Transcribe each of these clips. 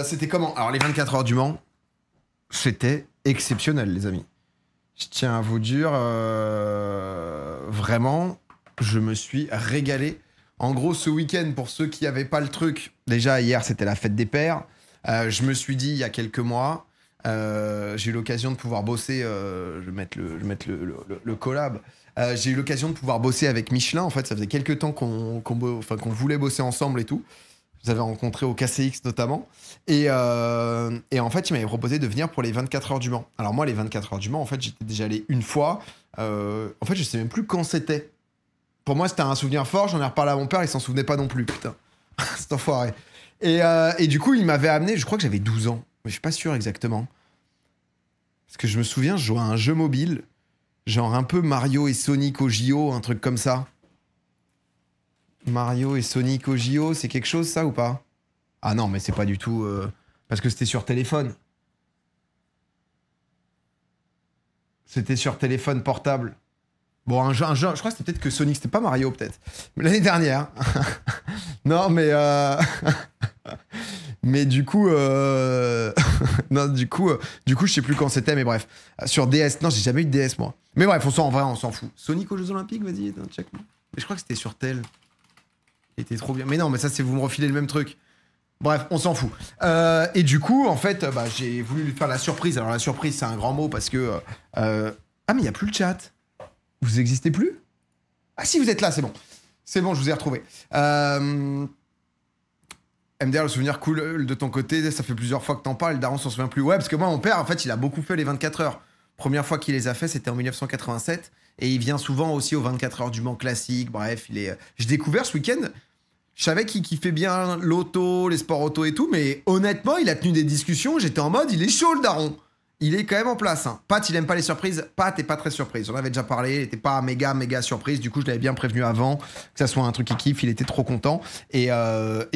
C'était comment? Alors les 24 heures du Mans, c'était exceptionnel les amis. Je tiens à vous dire, vraiment, je me suis régalé. En gros, ce week-end, pour ceux qui n'avaient pas le truc, déjà hier c'était la fête des pères. Je me suis dit il y a quelques mois, j'ai eu l'occasion de pouvoir bosser, je vais mettre le collab. J'ai eu l'occasion de pouvoir bosser avec Michelin. En fait, ça faisait quelques temps qu'on voulait bosser ensemble et tout. Je vous avais rencontré au KCX notamment. Et en fait, il m'avait proposé de venir pour les 24 heures du Mans. Alors moi, les 24 heures du Mans, en fait, j'étais déjà allé une fois. En fait, je sais même plus quand c'était. Pour moi, c'était un souvenir fort. J'en ai reparlé à mon père, il s'en souvenait pas non plus, putain. C'est enfoiré. Et du coup, il m'avait amené, je crois que j'avais 12 ans. Mais je suis pas sûr exactement. Parce que je me souviens, je jouais à un jeu mobile. Genre un peu Mario et Sonic au JO, un truc comme ça. Mario et Sonic au JO, c'est quelque chose ça ou pas? Ah non, mais c'est pas du tout... parce que c'était sur téléphone. C'était sur téléphone portable. Bon, un jeu, je crois que c'était peut-être que Sonic, c'était pas Mario peut-être. L'année dernière. Non, mais... mais du coup... non, du coup, je sais plus quand c'était, mais bref. Sur DS, non, j'ai jamais eu de DS, moi. Mais bref, en vrai, on s'en fout. Sonic aux Jeux Olympiques, vas-y, check. Mais je crois que c'était sur tel. Il était trop bien. Mais non, mais ça, c'est vous me refilez le même truc. Bref, on s'en fout. Et du coup, en fait, bah, j'ai voulu lui faire la surprise. Alors, la surprise, c'est un grand mot parce que... ah, mais il n'y a plus le chat. Vous existez plus? Ah si, vous êtes là, c'est bon. C'est bon, je vous ai retrouvé. MDR, le souvenir cool de ton côté, ça fait plusieurs fois que t'en parles, le daron s'en souvient plus. Ouais, parce que moi, mon père, en fait, il a beaucoup fait les 24 heures. Première fois qu'il les a fait, c'était en 1987. Et il vient souvent aussi aux 24 heures du Mans classique. Bref, il est... J'ai découvert ce week-end, je savais qu'il kiffait bien l'auto, les sports auto et tout, mais honnêtement, il a tenu des discussions. J'étais en mode, il est chaud le daron. Il est quand même en place. Hein. Pat, il aime pas les surprises. Pat est pas très surprise. J'en avais déjà parlé. Il était pas méga surprise. Du coup, je l'avais bien prévenu avant que ça soit un truc qui kiffe. Il était trop content. Et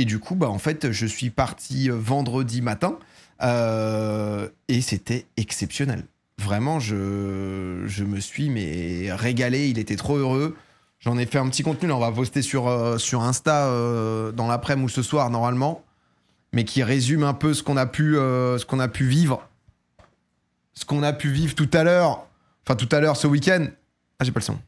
du coup, bah en fait, je suis parti vendredi matin et c'était exceptionnel. Vraiment, je me suis régalé. Il était trop heureux. J'en ai fait un petit contenu. Là, on va poster sur Insta dans l'après-midi ou ce soir normalement, mais qui résume un peu ce qu'on a pu vivre. Ce qu'on a pu vivre tout à l'heure, enfin tout à l'heure ce week-end. Ah, j'ai pas le son.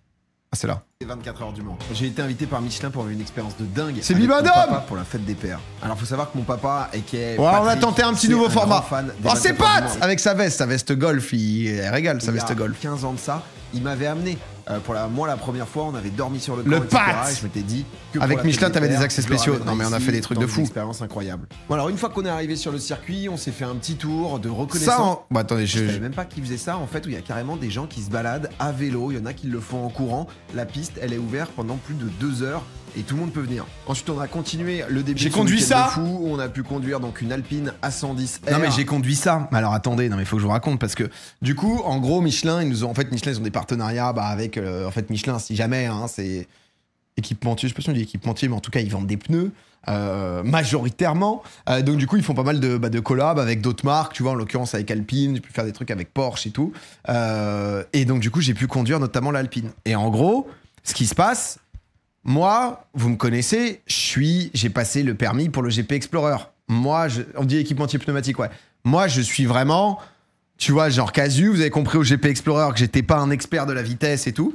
Ah, c'est là. 24 heures du Mans. J'ai été invité par Michelin pour une expérience de dingue. C'est Bibadom pour la fête des pères. Alors faut savoir que mon papa est ouais, on a tenté un petit nouveau format. Oh, c'est Pat avec sa veste golf, il régale sa veste golf. 15 ans de ça, il m'avait amené. Pour moi, la première fois, on avait dormi sur le camp, Pat. Et je m'étais dit que avec Michelin, t'avais des accès spéciaux. Non, mais on a fait des trucs de fou. Une expérience incroyable. Bon, alors une fois qu'on est arrivé sur le circuit, on s'est fait un petit tour de reconnaissance. Ça, bah attendez, je savais même pas qu'ils faisaient ça en fait, où il y a carrément des gens qui se baladent à vélo. Il y en a qui le font en courant. La piste, elle est ouverte pendant plus de 2 heures. Et tout le monde peut venir. Ensuite, on a continué le début. J'ai conduit ça. Fou, où on a pu conduire donc une Alpine A110R. Non mais j'ai conduit ça. Mais alors attendez, non mais faut que je vous raconte parce que du coup, en gros, Michelin, Michelin, ils ont des partenariats avec en fait Michelin, si jamais, hein, c'est équipementier. Je sais pas si on dit équipementier, mais en tout cas, ils vendent des pneus majoritairement. Donc du coup, ils font pas mal de collabs avec d'autres marques. Tu vois, en l'occurrence avec Alpine, j'ai pu faire des trucs avec Porsche et tout. Et donc du coup, j'ai pu conduire notamment l'Alpine. Et en gros, ce qui se passe. Moi, vous me connaissez, j'ai passé le permis pour le GP Explorer. Moi, on dit équipementier pneumatique, ouais. Moi, je suis vraiment, tu vois, genre casu, vous avez compris au GP Explorer que j'étais pas un expert de la vitesse et tout.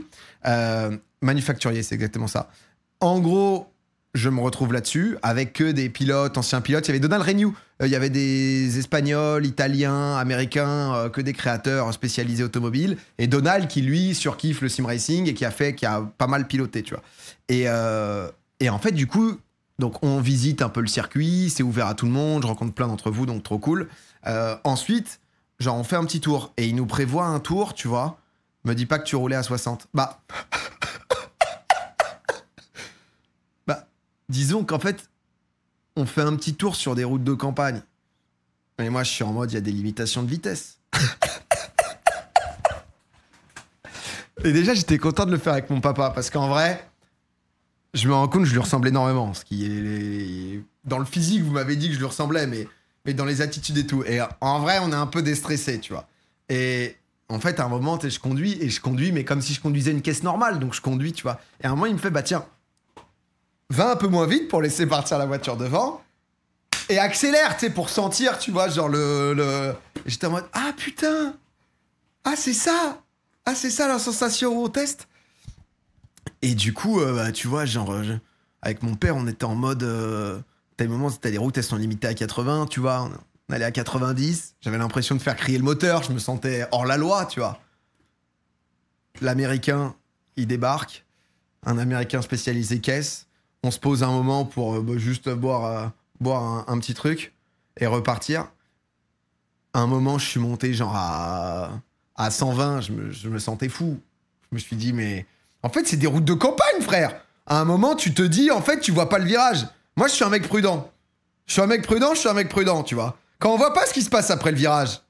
Manufacturier, c'est exactement ça. En gros, je me retrouve là-dessus avec que des pilotes, anciens pilotes. Il y avait Donald Renew, il y avait des Espagnols, Italiens, Américains, que des créateurs spécialisés automobiles. Et Donald qui, lui, surkiffe le sim racing et qui a pas mal piloté, tu vois. Et en fait, du coup, donc on visite un peu le circuit, c'est ouvert à tout le monde, je rencontre plein d'entre vous, donc trop cool. Ensuite, genre, on fait un petit tour et il nous prévoit un tour, tu vois. Me dis pas que tu roulais à 60. Bah, disons qu'en fait, on fait un petit tour sur des routes de campagne. Mais moi, je suis en mode, il y a des limitations de vitesse. Et déjà, j'étais content de le faire avec mon papa parce qu'en vrai... Je me rends compte que je lui ressemble énormément. Ce qui est... Dans le physique, vous m'avez dit que je lui ressemblais, mais dans les attitudes et tout. Et en vrai, on est un peu déstressé, tu vois. Et en fait, à un moment, je conduis, mais comme si je conduisais une caisse normale. Donc, je conduis, tu vois. Et à un moment, il me fait, bah tiens, va un peu moins vite pour laisser partir la voiture devant. et accélère, tu sais, pour sentir, tu vois, genre J'étais en mode, ah putain, ah c'est ça la sensation où on teste. Et du coup, tu vois, genre, avec mon père, on était en mode, t'as des moments, t'as les routes, elles sont limitées à 80, tu vois, on allait à 90, j'avais l'impression de faire crier le moteur, je me sentais hors la loi, tu vois. L'Américain, il débarque, un Américain spécialisé caisse, on se pose un moment pour juste boire un petit truc et repartir. À un moment, je suis monté genre à 120, je me sentais fou. Je me suis dit, mais en fait, c'est des routes de campagne, frère. À un moment, tu te dis, en fait, tu vois pas le virage. Moi, je suis un mec prudent. Je suis un mec prudent, tu vois. Quand on voit pas ce qui se passe après le virage.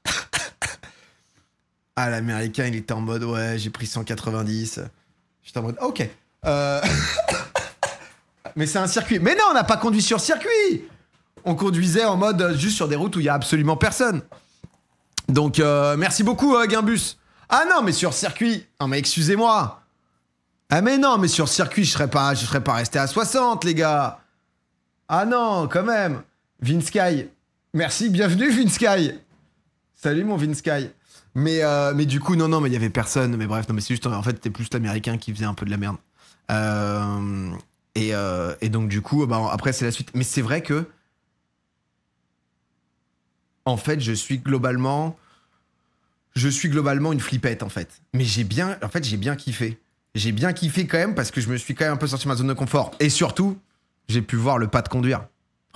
Ah, l'Américain, il était en mode, ouais, j'ai pris 190. J'étais en mode, ok. Mais c'est un circuit. Mais non, on n'a pas conduit sur circuit. On conduisait en mode juste sur des routes où il y a absolument personne. Donc, merci beaucoup, Guimbus. Ah non, mais sur circuit. Non, mais excusez-moi. Ah, mais non, mais sur circuit, je serais pas resté à 60, les gars. Ah non, quand même. Vinsky. Merci, bienvenue, Vinsky. Salut, mon Vinsky. Mais du coup, non, mais il y avait personne. Mais bref, non, mais c'est juste, en fait, c'était plus l'Américain qui faisait un peu de la merde. Et donc, du coup, bah, après, c'est la suite. Mais c'est vrai que, en fait, je suis globalement une flippette, en fait. Mais j'ai bien kiffé. J'ai bien kiffé quand même parce que je me suis quand même un peu sorti de ma zone de confort. Et surtout, j'ai pu voir le Pat conduire.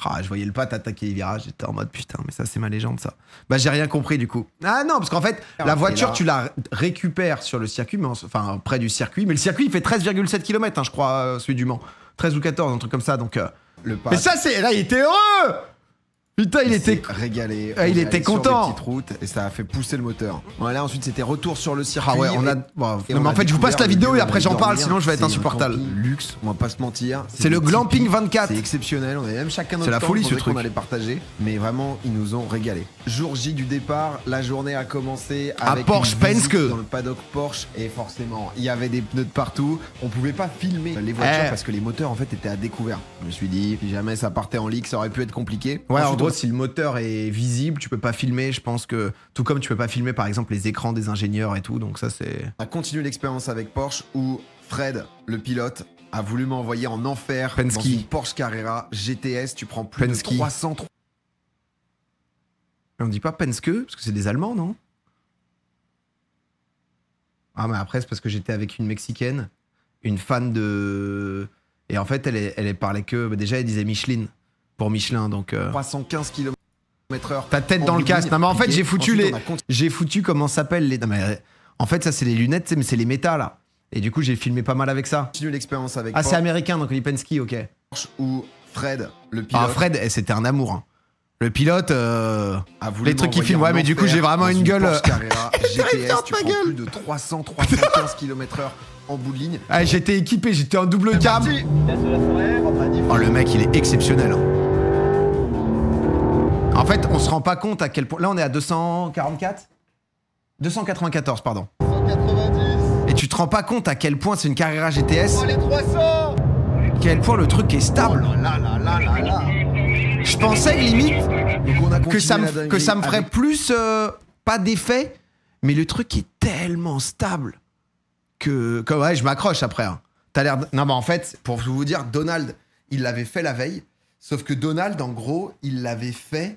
Ah, je voyais le Pat attaquer les virages. J'étais en mode, putain, mais ça, c'est ma légende, ça. Bah, j'ai rien compris, du coup. Ah non, parce qu'en fait, la voiture, tu la récupères sur le circuit, enfin, près du circuit. Mais le circuit, il fait 13,7 km, hein, je crois, celui du Mans. 13 ou 14, un truc comme ça, donc... Le Pat... Mais ça, c'est... Là, il était heureux. Putain, il était régalé. Il était content. Sur des petites routes et ça a fait pousser le moteur. Voilà, ensuite c'était retour sur le circuit. Ah ouais, on a. Bon, non, mais en fait, je vous passe la vidéo et après j'en parle, sinon je vais être insupportable. Luxe, on va pas se mentir. C'est le Glamping 24. C'est exceptionnel. On avait même chacun notre. C'est la folie ce truc. On allait partager, mais vraiment ils nous ont régalé. Jour J du départ, la journée a commencé avec Porsche Penske dans le paddock Porsche et forcément il y avait des pneus de partout. On pouvait pas filmer les voitures parce que les moteurs en fait étaient à découvert. Je me suis dit, si jamais ça partait en leak, ça aurait pu être compliqué. Ouais, en gros, si le moteur est visible, tu peux pas filmer, je pense que tout comme tu peux pas filmer par exemple les écrans des ingénieurs et tout, donc ça c'est... On a continué l'expérience avec Porsche où Fred, le pilote, a voulu m'envoyer en enfer Penske. dans une Porsche Carrera GTS, tu prends plus Penske. de 300... On dit pas Penske, parce que c'est des Allemands, non? Ah mais après c'est parce que j'étais avec une Mexicaine, une fan de... Et en fait elle parlait que... Bah, déjà elle disait Michelin, pour Michelin, donc... 315 km/h. Ta tête dans le casque. Non mais en fait j'ai foutu comment s'appellent les... Non, mais, en fait ça c'est les lunettes, mais c'est les méta là. Et du coup j'ai filmé pas mal avec ça. Continue l'expérience avec Porsche. C'est américain donc les Penske, ok. Où Fred, le pilote... Ah Fred, c'était un amour. Hein. Le pilote, les trucs qu'il filme, ouais mais du coup j'ai vraiment une gueule... Porsche Carrera GTS, tu prends plus de 315 km/h en bout de ligne. Ah, j'étais équipé, j'étais en double cam. Oh le mec il est exceptionnel. Hein. En fait, on se rend pas compte à quel point... Là, on est à 244 294, pardon. 190. Et tu te rends pas compte à quel point c'est une Carrera GTS. Oh, les 300. Quel point le truc est stable. Oh là là là là là. Je pensais limite que ça me ferait avec... plus... pas d'effet, mais le truc est tellement stable que ouais, je m'accroche après. Hein. T'as l'air... Non, mais en fait, pour vous dire, Donald, il l'avait fait la veille. Sauf que Donald, en gros, il l'avait fait...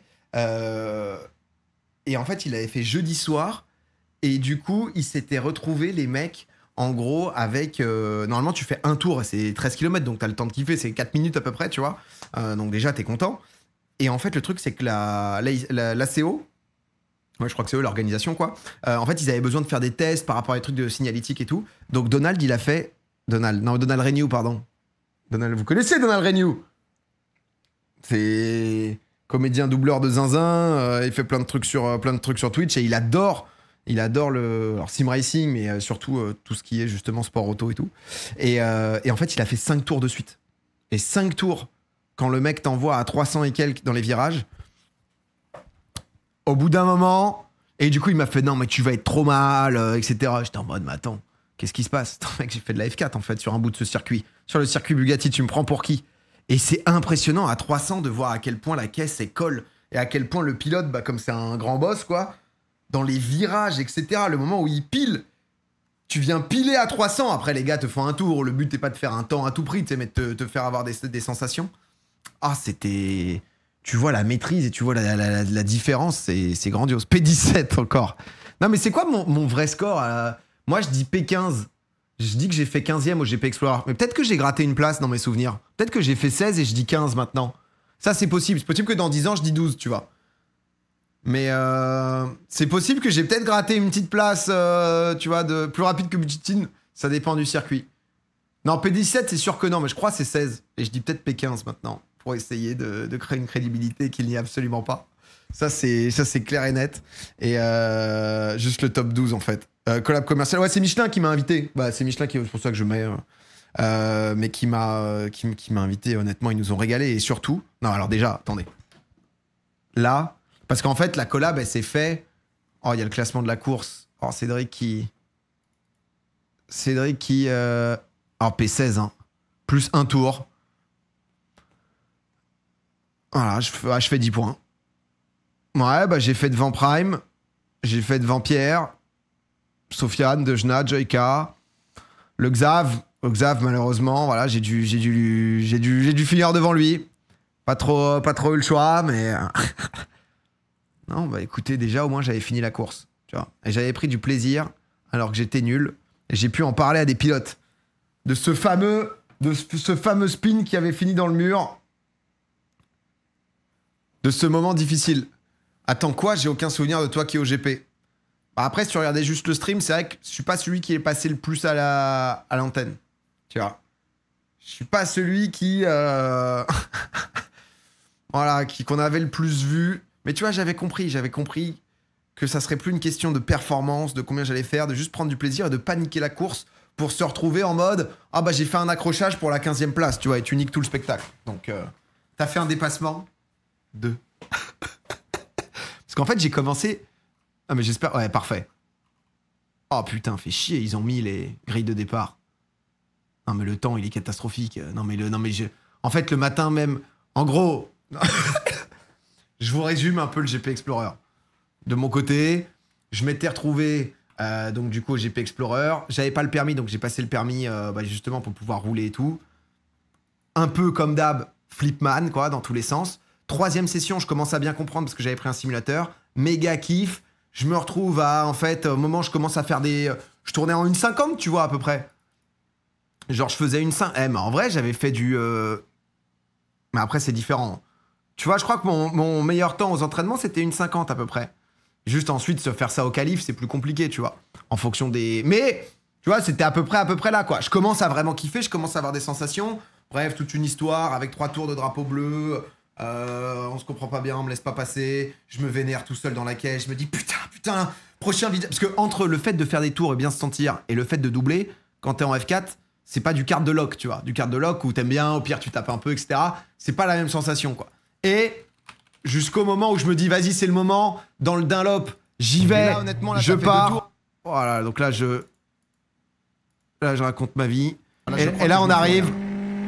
Et en fait, il l'avait fait jeudi soir. Et du coup, il s'était retrouvé, les mecs, en gros, avec... normalement, tu fais un tour, c'est 13 km, donc t'as le temps de kiffer, c'est 4 minutes à peu près, tu vois. Donc déjà, t'es content. Et en fait, le truc, c'est que l'ACO... Ouais, je crois que c'est eux, l'organisation, quoi. En fait, ils avaient besoin de faire des tests par rapport à des trucs de signalétique et tout. Donc Donald, il a fait... Donald Renew, pardon. Vous connaissez Donald Renew? C'est comédien doubleur de zinzin, il fait plein de trucs sur Twitch et il adore le sim racing, mais surtout tout ce qui est justement sport auto et tout. Et en fait, il a fait 5 tours de suite. Et 5 tours, quand le mec t'envoie à 300 et quelques dans les virages, au bout d'un moment, et du coup, il m'a fait non, mais tu vas être trop mal, etc. J'étais en mode, mais attends, qu'est-ce qui se passe? Attends, mec, j'ai fait de la F4 en fait sur un bout de ce circuit. Sur le circuit Bugatti, tu me prends pour qui? Et c'est impressionnant à 300 de voir à quel point la caisse, elle colle. Et à quel point le pilote, bah, comme c'est un grand boss, quoi, dans les virages, etc., le moment où il pile, tu viens piler à 300. Après, les gars te font un tour. Le but n'est pas de faire un temps à tout prix, mais de te faire avoir des sensations. Ah, c'était... Tu vois la maîtrise et tu vois la différence, c'est grandiose. P17 encore. Non, mais c'est quoi mon vrai score Moi, je dis P15. Je dis que j'ai fait 15e au GP Explorer. Mais peut-être que j'ai gratté une place dans mes souvenirs. Peut-être que j'ai fait 16 et je dis 15 maintenant. Ça, c'est possible. C'est possible que dans 10 ans, je dis 12, tu vois. Mais c'est possible que j'ai peut-être gratté une petite place, tu vois, de plus rapide que Butitine. Ça dépend du circuit. Non, P17, c'est sûr que non, mais je crois que c'est 16. Et je dis peut-être P15 maintenant, pour essayer de créer une crédibilité qu'il n'y a absolument pas. Ça, c'est clair et net. Et juste le top 12, en fait. Collab commercial. Ouais, c'est Michelin qui m'a invité. Bah, c'est Michelin qui, c'est pour ça que je mets... mais qui m'a invité, honnêtement, ils nous ont régalé. Et surtout... Non, alors déjà, attendez. Là... Parce qu'en fait, la collab, elle s'est fait... Oh, il y a le classement de la course. Oh, Cédric qui... Oh, P16, hein. Plus un tour. Voilà, je fais 10 points. Ouais, bah j'ai fait devant Prime. J'ai fait devant Pierre. Sofiane, Dejna, Joyka. Le Xav, malheureusement, voilà, j'ai dû finir devant lui. Pas trop eu le choix, mais... Non, bah écoutez, déjà, au moins, j'avais fini la course. Tu vois. Et j'avais pris du plaisir, alors que j'étais nul. Et j'ai pu en parler à des pilotes. De ce fameux spin qui avait fini dans le mur. De ce moment difficile. Attends, quoi? J'ai aucun souvenir de toi qui est au GP. Bah après, si tu regardais juste le stream, c'est vrai que je suis pas celui qui est passé le plus à l'antenne. Tu vois. Je suis pas celui qui... voilà, qu'on avait le plus vu. Mais tu vois, j'avais compris que ça serait plus une question de performance, de combien j'allais faire, de juste prendre du plaisir et de paniquer la course pour se retrouver en mode « Ah bah j'ai fait un accrochage pour la 15e place, tu vois, et tu niques tout le spectacle. » Donc, t'as fait un dépassement 2. Parce qu'en fait, j'ai commencé... Ah mais j'espère... Ouais, parfait. Oh putain, fait chier, ils ont mis les grilles de départ. Non mais le temps, il est catastrophique. En fait, le matin même... En gros... Je vous résume un peu le GP Explorer. De mon côté, je m'étais retrouvé donc du coup au GP Explorer. J'avais pas le permis, donc j'ai passé le permis justement pour pouvoir rouler et tout. Un peu comme d'hab, Flipman, quoi, dans tous les sens. 3e session, je commence à bien comprendre parce que j'avais pris un simulateur. Méga kiff. Je me retrouve en fait, au moment où je commence à faire des... Je tournais en 1,50, tu vois, à peu près. Genre, je faisais 1,5. Mais en vrai, j'avais fait du... Mais après, c'est différent. Tu vois, je crois que mon meilleur temps aux entraînements, c'était 1,50 à peu près. Juste ensuite, se faire ça au qualif, c'est plus compliqué, tu vois. En fonction des... Mais, tu vois, c'était à peu près là, quoi. Je commence à vraiment kiffer, je commence à avoir des sensations. Bref, toute une histoire avec 3 tours de drapeau bleu. On se comprend pas bien, on me laisse pas passer. Je me vénère tout seul dans la caisse. Je me dis, putain, prochain vidéo. Parce que entre le fait de faire des tours et bien se sentir et le fait de doubler, quand t'es en F4, c'est pas du kart de lock, tu vois. Du kart de lock où t'aimes bien, au pire, tu tapes un peu, etc. C'est pas la même sensation, quoi. Et jusqu'au moment où je me dis, vas-y, c'est le moment, dans le Dunlop, j'y vais, là, honnêtement, là, je pars. Voilà, donc là, je raconte ma vie. Là, et là, on arrive.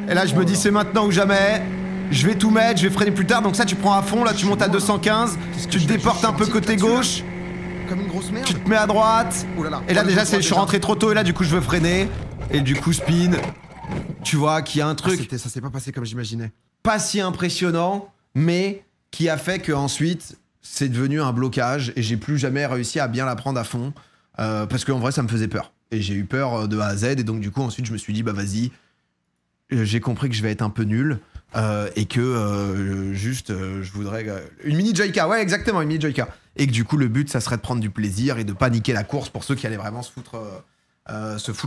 Et là, je me dis, c'est maintenant ou jamais. Je vais tout mettre, je vais freiner plus tard. Donc ça, tu prends à fond, là, tu montes à 215. Tu te déportes un peu côté gauche. Comme une grosse merde. Tu te mets à droite. Et là, déjà, je suis rentré trop tôt. Et là, du coup, je veux freiner. Et du coup, spin. Tu vois qu'il y a un truc. Ça s'est pas passé comme j'imaginais. Pas si impressionnant, mais qui a fait qu'ensuite, c'est devenu un blocage et j'ai plus jamais réussi à bien la prendre à fond parce qu'en vrai, ça me faisait peur. Et j'ai eu peur de A à Z et donc du coup, ensuite, je me suis dit, bah vas-y, j'ai compris que je vais être un peu nul et que je voudrais... une mini Joyka, ouais, exactement, une mini Joyka. Et que du coup, le but, ça serait de prendre du plaisir et de paniquer la course pour ceux qui allaient vraiment se foutre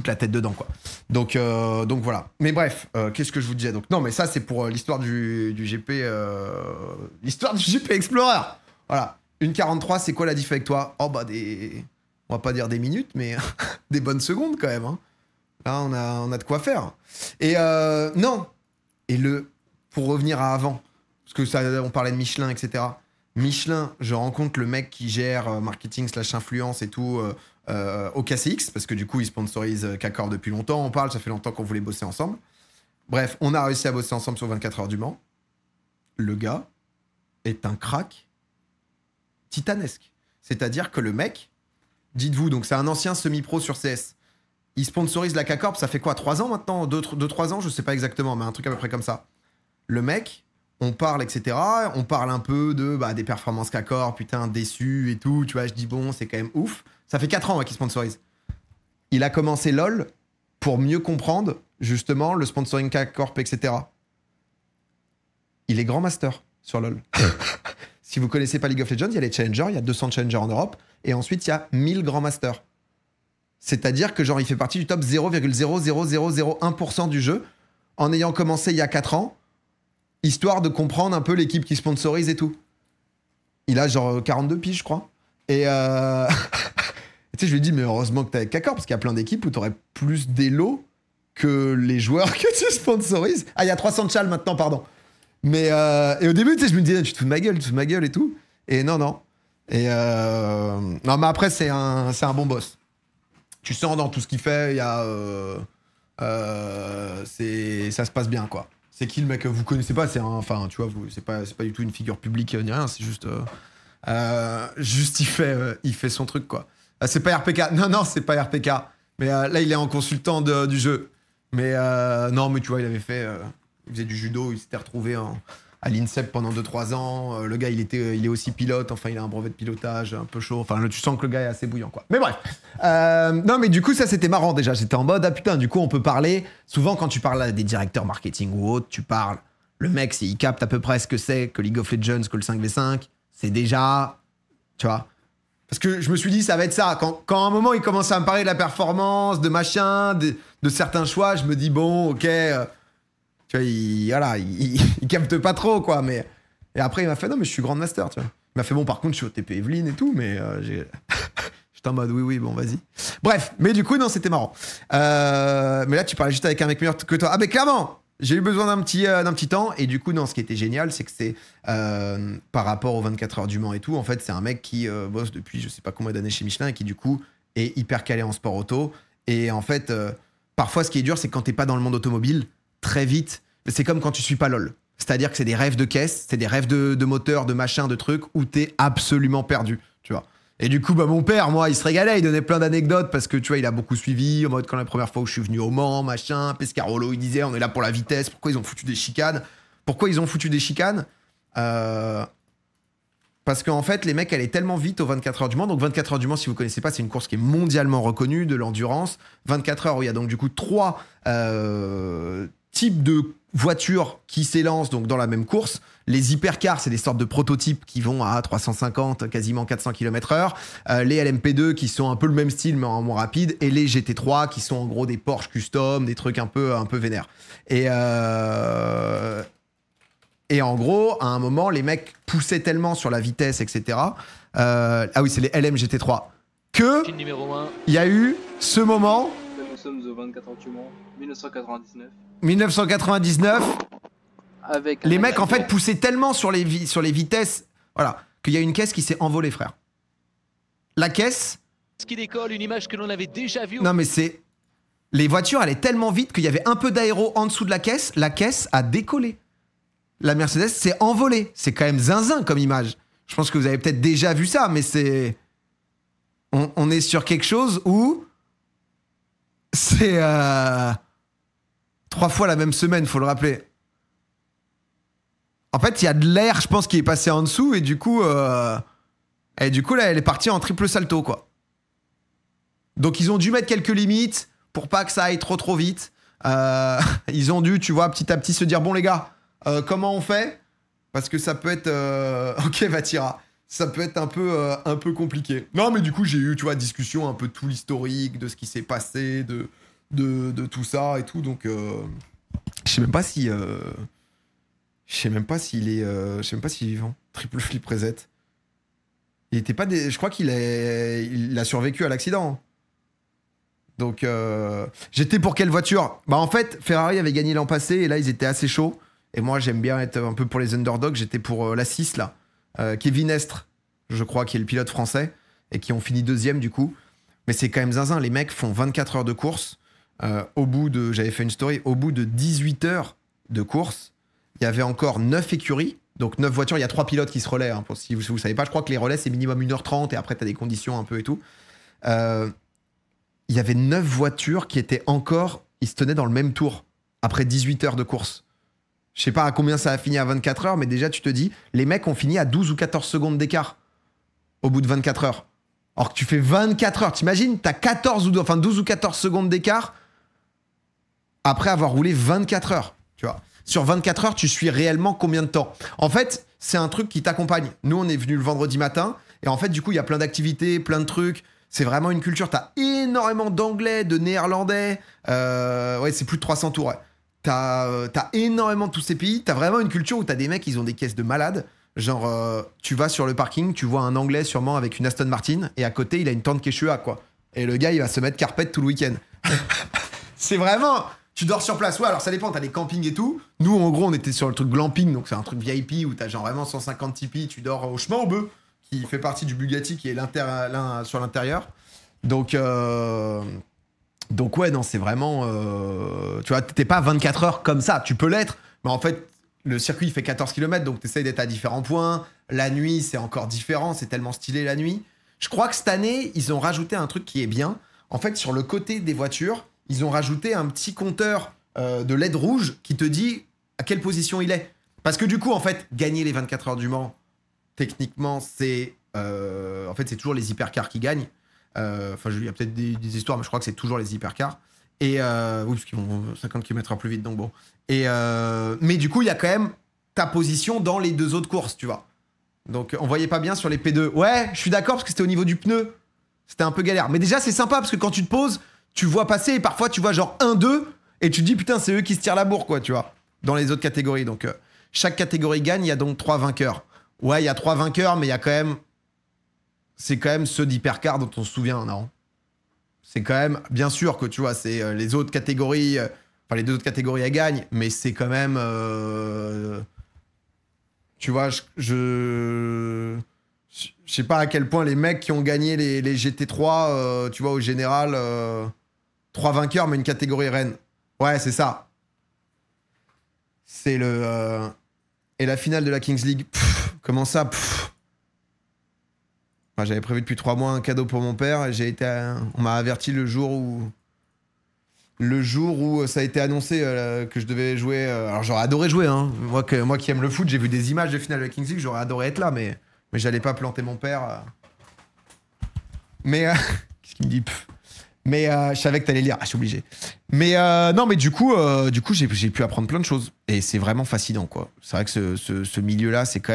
la tête dedans, quoi. Donc voilà. Mais bref, qu'est-ce que je vous disais? Donc non, mais ça c'est pour l'histoire du GP, l'histoire du GP Explorer. Voilà. 1,43, c'est quoi la diff avec toi? Oh bah on va pas dire des minutes, mais des bonnes secondes quand même. Hein. Là, on a de quoi faire. Et non. Et pour revenir à avant, parce que ça, on parlait de Michelin, etc. Michelin, je rencontre le mec qui gère marketing / influence et tout. Au KCX, parce que du coup, ils sponsorisent Cacor depuis longtemps. On parle, ça fait longtemps qu'on voulait bosser ensemble. Bref, on a réussi à bosser ensemble sur 24 heures du Mans. Le gars est un crack titanesque. C'est-à-dire que le mec, dites-vous, donc c'est un ancien semi-pro sur CS. Il sponsorise la K-Corp, ça fait quoi, 3 ans maintenant 2-3 ans, je sais pas exactement, mais un truc à peu près comme ça. Le mec, on parle, etc. On parle un peu des performances K-Corp, putain, déçu et tout. Tu vois, je dis bon, c'est quand même ouf. Ça fait 4 ans qu'il sponsorise. Il a commencé LoL pour mieux comprendre, justement, le sponsoring K-Corp, etc. Il est grand master sur LoL. Si vous connaissez pas League of Legends, il y a les challengers, il y a 200 challengers en Europe, et ensuite il y a 1000 grands masters. C'est-à-dire que genre il fait partie du top 0,00001% du jeu, en ayant commencé il y a 4 ans, histoire de comprendre un peu l'équipe qui sponsorise et tout. Il a genre 42 piges, je crois. Et tu sais, je lui ai dit, mais heureusement que t'es avec K-Corp, parce qu'il y a plein d'équipes où t'aurais plus d'élo que les joueurs que tu sponsorises. Ah, il y a 300 chals maintenant, pardon. Mais et au début, tu sais, je me disais, tu te fous de ma gueule et tout. Et non. Et non, mais après, c'est un bon boss. Tu sens dans tout ce qu'il fait, il y a ça se passe bien, quoi. C'est qui le mec que vous connaissez pas? C'est enfin, tu vois, c'est pas du tout une figure publique ni rien. C'est juste il fait son truc, quoi. C'est pas RPK. Non, c'est pas RPK. Mais là, il est en consultant du jeu. Mais non, mais tu vois, il faisait du judo, il s'était retrouvé à l'INSEP pendant 2-3 ans. Le gars, il est aussi pilote. Enfin, il a un brevet de pilotage un peu chaud. Enfin, tu sens que le gars est assez bouillant, quoi. Mais bref. Non, mais du coup, ça, c'était marrant déjà. J'étais en mode, ah putain, du coup, on peut parler. Souvent, quand tu parles à des directeurs marketing ou autres, tu parles. Le mec, il capte à peu près ce que c'est que League of Legends, que le 5v5. C'est déjà. Tu vois. Parce que je me suis dit, ça va être ça. Quand à un moment, il commence à me parler de la performance, de machin, de certains choix, je me dis, bon, ok. Tu vois, il capte pas trop, quoi. Mais... Et après, il m'a fait, non, mais je suis Grand Master, tu vois. Il m'a fait, bon, par contre, je suis au TP Evelyn et tout, mais j'étais en mode, oui, bon, vas-y. Bref, mais du coup, non, c'était marrant. Mais là, tu parlais juste avec un mec meilleur que toi. Ah, mais clairement, j'ai eu besoin d'un petit temps. Et du coup, non, ce qui était génial, c'est que c'est par rapport aux 24 heures du Mans et tout, en fait, c'est un mec qui bosse depuis je sais pas combien d'années chez Michelin et qui, du coup, est hyper calé en sport auto. Et en fait, parfois, ce qui est dur, c'est que quand t'es pas dans le monde automobile, très vite, c'est comme quand tu suis pas LoL. C'est-à-dire que c'est des rêves de caisse, c'est des rêves de moteur, de machin, de trucs où t'es absolument perdu, tu vois. Et du coup, mon père, moi, il se régalait, il donnait plein d'anecdotes parce que, tu vois, il a beaucoup suivi, en mode quand la première fois où je suis venu au Mans, machin, Pescarolo, il disait, on est là pour la vitesse, pourquoi ils ont foutu des chicanes? Pourquoi ils ont foutu des chicanes? Parce qu'en fait, les mecs, elle est tellement vite aux 24 heures du Mans. Donc 24 heures du Mans, si vous connaissez pas, c'est une course qui est mondialement reconnue, de l'endurance. 24 heures où il y a donc du coup 3 types de voitures qui s'élancent donc dans la même course. Les hypercars, c'est des sortes de prototypes qui vont à 350, quasiment 400 km/h. Les LMP2 qui sont un peu le même style mais en moins rapide. Et les GT3 qui sont en gros des Porsche custom, des trucs un peu vénères. Et en gros, à un moment, les mecs poussaient tellement sur la vitesse, etc. Ah oui, c'est les LM GT3. Que il y a eu ce moment. Nous sommes au 24 heures du Mans, 1999. 1999. Avec les mecs, en fait, poussaient tellement sur les vitesses, voilà, qu'il y a une caisse qui s'est envolée, frère. La caisse. Ce qui décolle, une image que l'on avait déjà vue. Non, mais c'est. Les voitures allaient tellement vite qu'il y avait un peu d'aéro en dessous de la caisse a décollé. La Mercedes s'est envolée. C'est quand même zinzin comme image. Je pense que vous avez peut-être déjà vu ça, mais c'est... On est sur quelque chose où... C'est... 3 fois la même semaine, faut le rappeler. En fait, il y a de l'air, je pense, qui est passé en dessous, et du coup... là, elle est partie en triple salto, quoi. Donc, ils ont dû mettre quelques limites pour pas que ça aille trop vite. Ils ont dû, tu vois, petit à petit se dire, bon, les gars... comment on fait? Parce que ça peut être... Ok, Vatira. Ça peut être un peu compliqué. Non, mais du coup, j'ai eu, tu vois, discussion un peu de tout l'historique, de ce qui s'est passé, de tout ça et tout. Donc, je sais même pas si... Je sais même pas s'il est... je sais même pas s'il est vivant. Triple flip reset. Il était pas... Je crois qu'il a survécu à l'accident. Donc, j'étais pour quelle voiture? Bah, en fait, Ferrari avait gagné l'an passé et là, ils étaient assez chauds. Et moi, j'aime bien être un peu pour les underdogs. J'étais pour la 6, là. Kevin Estre, je crois, qui est le pilote français. Et qui ont fini 2e, du coup. Mais c'est quand même zinzin. Les mecs font 24 heures de course. J'avais fait une story, au bout de 18 heures de course, il y avait encore 9 écuries, donc 9 voitures, il y a 3 pilotes qui se relaient, hein, si vous savez pas, je crois que les relais c'est minimum 1h30 et après tu as des conditions un peu et tout. Il y avait 9 voitures qui étaient encore, ils se tenaient dans le même tour, après 18 heures de course. Je sais pas à combien ça a fini à 24 heures, mais déjà tu te dis, les mecs ont fini à 12 ou 14 secondes d'écart au bout de 24 heures. Alors que tu fais 24 heures, t'imagines, t'as 12 ou 14 secondes d'écart après avoir roulé 24 heures, tu vois. Sur 24 heures, tu suis réellement combien de temps? En fait, c'est un truc qui t'accompagne. Nous, on est venu le vendredi matin, et en fait, du coup, il y a plein d'activités, plein de trucs. C'est vraiment une culture. T'as énormément d'anglais, de néerlandais. Ouais, c'est plus de 300 tours, ouais. T'as énormément de tous ces pays. T'as vraiment une culture où t'as des mecs, ils ont des caisses de malades. Genre, tu vas sur le parking, tu vois un anglais sûrement avec une Aston Martin, et à côté, il a une tente Quechua, quoi. Et le gars, il va se mettre carpette tout le week-end. C'est vraiment... Tu dors sur place, ouais, alors ça dépend, t'as des campings et tout. Nous, en gros, on était sur le truc glamping, donc c'est un truc VIP où t'as genre vraiment 150 tipis, tu dors au chemin au bœuf, qui fait partie du Bugatti, qui est sur l'intérieur. Donc ouais, non, c'est vraiment... tu vois, t'es pas à 24 heures comme ça, tu peux l'être, mais en fait, le circuit, il fait 14 km, donc t'essayes d'être à différents points. La nuit, c'est encore différent, c'est tellement stylé la nuit. Je crois que cette année, ils ont rajouté un truc qui est bien. En fait, sur le côté des voitures, ils ont rajouté un petit compteur de LED rouge qui te dit à quelle position il est. Parce que du coup, en fait, gagner les 24 heures du Mans, techniquement, c'est... en fait, c'est toujours les hypercars qui gagnent. Enfin, il y a peut-être des histoires, mais je crois que c'est toujours les hypercars. Et oui, parce qu'ils vont 50 km/h plus vite, donc bon. Mais du coup, il y a quand même ta position dans les 2 autres courses, tu vois. Donc, on voyait pas bien sur les P2. Ouais, je suis d'accord, parce que c'était au niveau du pneu. C'était un peu galère. Mais déjà, c'est sympa, parce que quand tu te poses... Tu vois passer et parfois tu vois genre 1-2 et tu te dis putain c'est eux qui se tirent la bourre quoi tu vois dans les autres catégories. Donc chaque catégorie gagne, il y a donc 3 vainqueurs. Ouais, il y a 3 vainqueurs mais il y a quand même... C'est quand même ceux d'Hypercar dont on se souvient, non? C'est quand même... Bien sûr que tu vois, c'est les autres catégories... Enfin les 2 autres catégories elles gagnent, mais c'est quand même... Tu vois, je sais pas à quel point les mecs qui ont gagné les GT3, tu vois, au général... 3 vainqueurs, mais une catégorie reine. Ouais, c'est ça. C'est le... Et la finale de la Kings League. Comment ça Enfin, j'avais prévu depuis 3 mois un cadeau pour mon père. Et on m'a averti le jour où ça a été annoncé que je devais jouer... alors, j'aurais adoré jouer. Hein. Moi qui aime le foot, j'ai vu des images de finale de la Kings League. J'aurais adoré être là, mais j'allais pas planter mon père. Mais... Qu'est-ce qu'il me dit Mais je savais que t'allais lire, je suis obligé. Mais non, mais du coup j'ai pu apprendre plein de choses. Et c'est vraiment fascinant, quoi. C'est vrai que ce milieu-là, c'est quand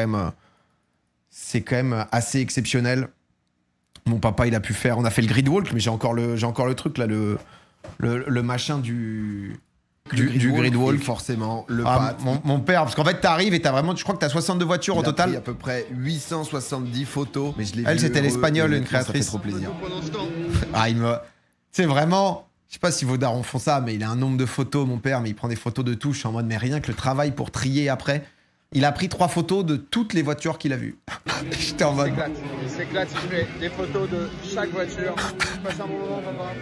même assez exceptionnel. Mon papa, il a pu faire... On a fait le grid walk, mais j'ai encore le truc, là, le machin du grid walk. Forcément, mon père, parce qu'en fait, t'arrives et t'as vraiment... Je crois que t'as 62 voitures au total. Il y a à peu près 870 photos. Mais je l'ai Elle, vu c'était l'espagnole, une ça fait créatrice. trop plaisir. Il me... C'est vraiment... Je sais pas si vos darons font ça, mais il a un nombre de photos, mon père, mais il prend des photos de tout. Je suis en mode, mais rien que le travail pour trier après. Il a pris 3 photos de toutes les voitures qu'il a vues. J'étais en mode... Il s'éclate, il fait des photos de chaque voiture. Passe un bon moment, papa.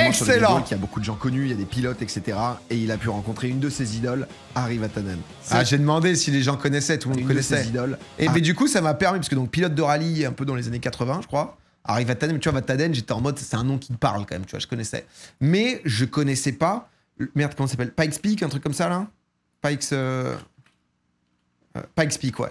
Excellent. Il y a beaucoup de gens connus, il y a des pilotes, etc. Et il a pu rencontrer une de ses idoles, Harry Vatanen. J'ai demandé si les gens connaissaient, tout le monde connaissait. Ses idoles. Et mais du coup, ça m'a permis, parce que donc pilote de rallye un peu dans les années 80, je crois. Harry Vatanen, tu vois, Vatanen, j'étais en mode, c'est un nom qui me parle quand même, tu vois, je connaissais. Mais je connaissais pas... Merde, comment ça s'appelle? Pikes Peak, un truc comme ça, là? Pikes Peak, ouais.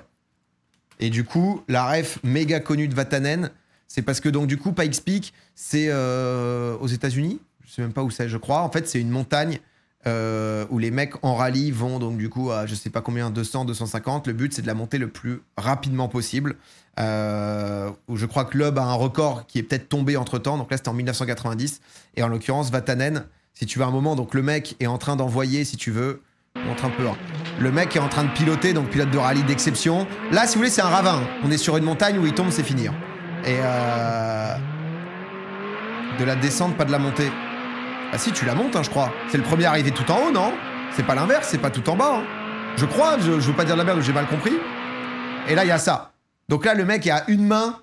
Et du coup, la ref méga connue de Vatanen, c'est parce que donc du coup, Pikes Peak, c'est aux États-Unis. Je sais même pas où c'est, je crois. En fait, c'est une montagne où les mecs en rallye vont donc du coup à je sais pas combien, 200, 250. Le but, c'est de la monter le plus rapidement possible. Où je crois que Loeb a un record qui est peut-être tombé entre-temps. Donc là, c'était en 1990. Et en l'occurrence, Vatanen, si tu veux un moment, donc le mec est en train d'envoyer, si tu veux... Montre un peu. Hein. Le mec est en train de piloter, donc pilote de rallye d'exception. Là, si vous voulez, c'est un ravin. On est sur une montagne où il tombe, c'est fini. Et de la descente, pas de la montée. Ah si, tu la montes, hein, je crois. C'est le premier arrivé tout en haut, non? C'est pas l'inverse, c'est pas tout en bas. Hein. Je crois, je veux pas dire de la merde, j'ai mal compris. Et là, il y a ça. Donc là, le mec est à une main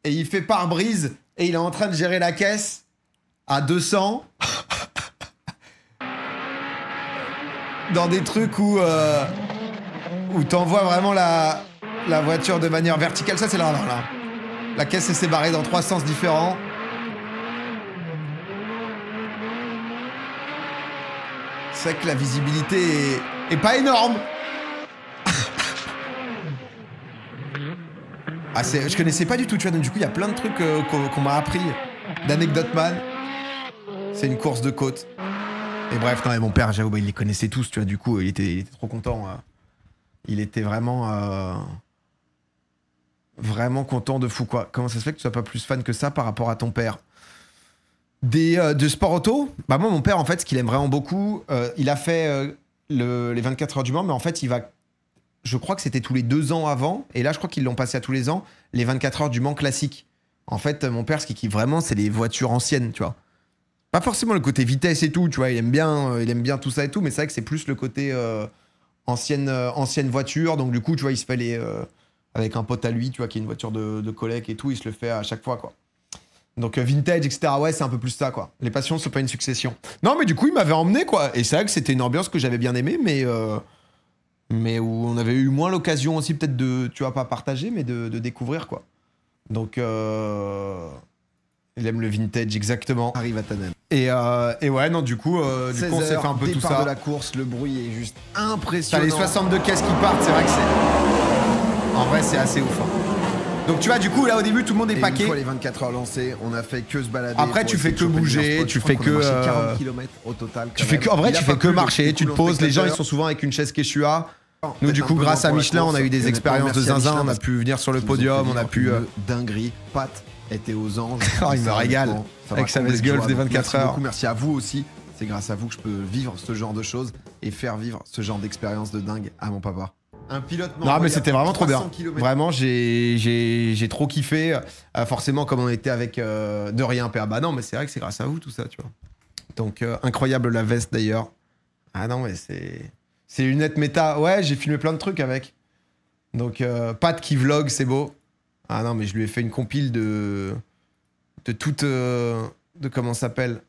et il fait pare-brise et il est en train de gérer la caisse à 200 dans des trucs où t'envoies vraiment la voiture de manière verticale. Ça, c'est le radar, là. La caisse est séparée dans 3 sens différents. C'est vrai que la visibilité est pas énorme. Ah, je connaissais pas du tout, tu vois, donc du coup, il y a plein de trucs qu'on m'a appris d'anecdotes, man. C'est une course de côte. Et bref, non, mais mon père, j'avoue, bah, il les connaissait tous, tu vois, du coup, il était trop content. Il était vraiment content de fou, quoi. Comment ça se fait que tu sois pas plus fan que ça par rapport à ton père? De sport auto, bah moi, mon père, en fait, ce qu'il aime vraiment beaucoup, il a fait les 24 heures du Mans, mais en fait, il va... Je crois que c'était tous les 2 ans avant, et là, je crois qu'ils l'ont passé à tous les ans, les 24 heures du Mans classiques. En fait, mon père, ce qui kiffe vraiment, c'est les voitures anciennes, tu vois. Pas forcément le côté vitesse et tout, tu vois, il aime bien tout ça et tout, mais c'est vrai que c'est plus le côté ancienne voiture, donc du coup, tu vois, il se fait les... avec un pote à lui, tu vois, qui est une voiture de collègue et tout, il se le fait à chaque fois, quoi. Donc vintage, etc. Ouais, c'est un peu plus ça, quoi. Les passions, c'est pas une succession. Non, mais du coup, il m'avait emmené, quoi. Et c'est vrai que c'était une ambiance que j'avais bien aimée, mais où on avait eu moins l'occasion aussi, peut-être de, tu vois, pas partager, mais de découvrir, quoi. Donc, il aime le vintage, exactement. Arrive à Tannen. Et ouais, non, du coup, on s'est fait un peu tout ça. De la course, le bruit est juste impressionnant. T'as les 62 caisses qui partent, c'est vrai que c'est... En vrai, c'est assez ouf, hein. Donc tu vois, du coup, là au début, tout le monde est paqué. Une fois les 24 heures lancées, on a fait que se balader. Après, tu fais que bouger, tu fais que. 40 km au total. En vrai, tu fais que marcher, tu te poses. Les gens, ils sont souvent avec une chaise Quechua. Nous, du coup, grâce à Michelin, on a eu des expériences de zinzin. On a pu venir sur le podium, on a pu. Dinguerie. Pat était aux anges. Il me régale avec sa veste golf des 24 heures. Merci à vous aussi. C'est grâce à vous que je peux vivre ce genre de choses et faire vivre ce genre d'expérience de dingue à mon papa. Un pilote. Non, mais c'était vraiment trop bien. Vraiment, j'ai trop kiffé. Forcément, comme on était avec de rien, PA. Bah non, mais c'est vrai que c'est grâce à vous tout ça, tu vois. Donc, incroyable la veste d'ailleurs. Ah non, mais c'est les lunettes méta. Ouais, j'ai filmé plein de trucs avec. Donc, Pat qui vlog, c'est beau. Ah non, mais je lui ai fait une compile de toute. De comment ça s'appelle?